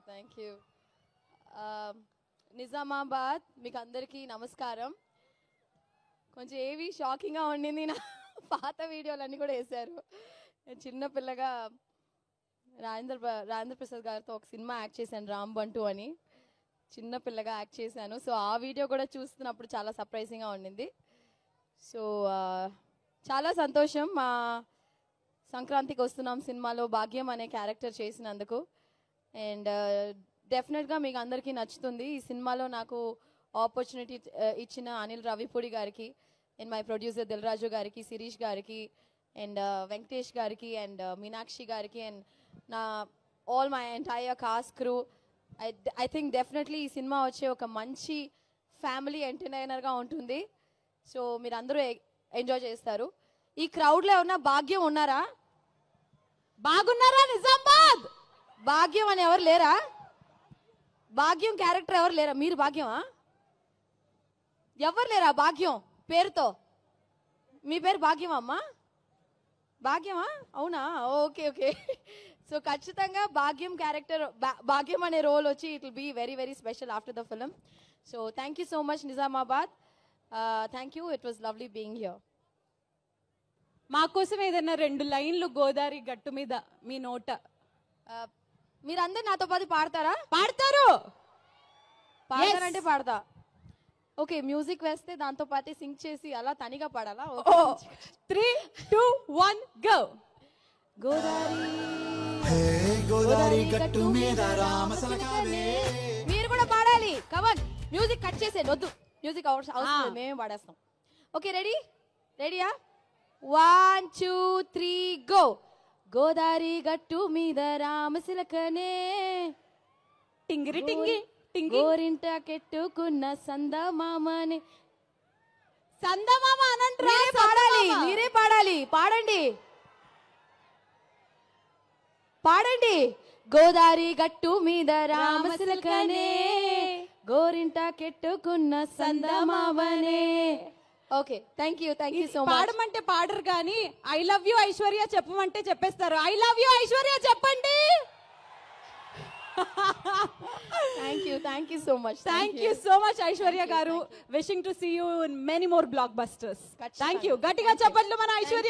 Thank you. Nizamabad మీకు అందరికీ నమస్కారం. కొంచెం ఏవి షాకింగ్గా ఉండింది, నా పాత వీడియోలన్నీ కూడా వేశారు. నేను చిన్నపిల్లగా రాజేంద్ర ప్రసాద్ గారితో ఒక సినిమా యాక్ట్ చేశాను, రాంబంటూ అని. చిన్నపిల్లగా యాక్ట్ చేశాను. సో ఆ వీడియో కూడా చూస్తున్నప్పుడు చాలా సర్ప్రైజింగ్గా ఉండింది. సో చాలా సంతోషం మా సంక్రాంతికి వస్తున్నాం సినిమాలో భాగ్యం అనే క్యారెక్టర్ చేసినందుకు. అండ్ డెఫినెట్గా మీకు అందరికీ నచ్చుతుంది. ఈ సినిమాలో నాకు ఆపర్చునిటీ ఇచ్చిన అనిల్ రావిపూడి గారికి అండ్ మై ప్రొడ్యూసర్ దిల్రాజు గారికి, శిరీష్ గారికి అండ్ వెంకటేష్ గారికి అండ్ మీనాక్షి గారికి అండ్ నా all my entire cost crew. I think definitely ఈ సినిమా వచ్చే ఒక మంచి ఫ్యామిలీ ఎంటర్టైనర్గా ఉంటుంది. సో మీరు అందరూ ఎంజాయ్ చేస్తారు. ఈ క్రౌడ్లో ఎవరన్నా భాగ్యం ఉన్నారా? బాగున్నారా? నిజామాబాద్ భాగ్యం అని ఎవరు లేరా? భాగ్యం క్యారెక్టర్ ఎవరు లేరా? మీరు భాగ్యమా? ఎవరు లేరా భాగ్యం పేరుతో? మీ పేరు భాగ్యమా అమ్మా? భాగ్యమా? అవునా? Okay okay. సో ఖచ్చితంగా భాగ్యం క్యారెక్టర్, భాగ్యం అనే రోల్ వచ్చి it will be very very special after the film. So thank you so much Nizamabad. Thank you. It was lovely being here. మా కోసం ఏదైనా 2 లైన్లు గోదావరి గట్టు మీద మీ నోట. మీరందరు నాతో పాటు పాడతారా? పాడతారు. పాడతారంటే పాడతా. ఓకే, మ్యూజిక్ వేస్తే దాంతో పాటు సింగ్ చేసి అలా తనిగా పాడాలా? 3, 2, 1 గో. గోదావరి గట్టు మీద రామసలకానే. మీరు కూడా పాడాలి. కవన్ మ్యూజిక్ కట్ చేసేది వద్దు. మ్యూజిక్ అవసరం, మేమే పాడేస్తాం. Okay, ready? రెడీయా? 1, 2, 3 గో. గోదావరి గట్టు మీద రామసిలకనే టింగిరి టింగి టింగి గోరింట కెట్టుకున్న సందమామని. సందమామ అనంట్రా. పాడాలి, మీరే పాడాలి. పాడండి పాడండి. గోదావరి గట్టు మీద రామసిలకనే గోరింట కెట్టుకున్న సందమామనే. Okay, thank you so much. పాడమంటే పాడరు కానీ ఐ లవ్ యూ ఐశ్వర్య చెప్పమంటే చెప్పేస్తారు. ఐ లవ్ యూ ఐశ్వర్య చెప్పండి. Thank you so much. Thank you so much Aishwarya గారు. Wishing to see you in many more blockbusters. Thank you. గట్టిగా చెప్పండి మన ఐశ్వర్య.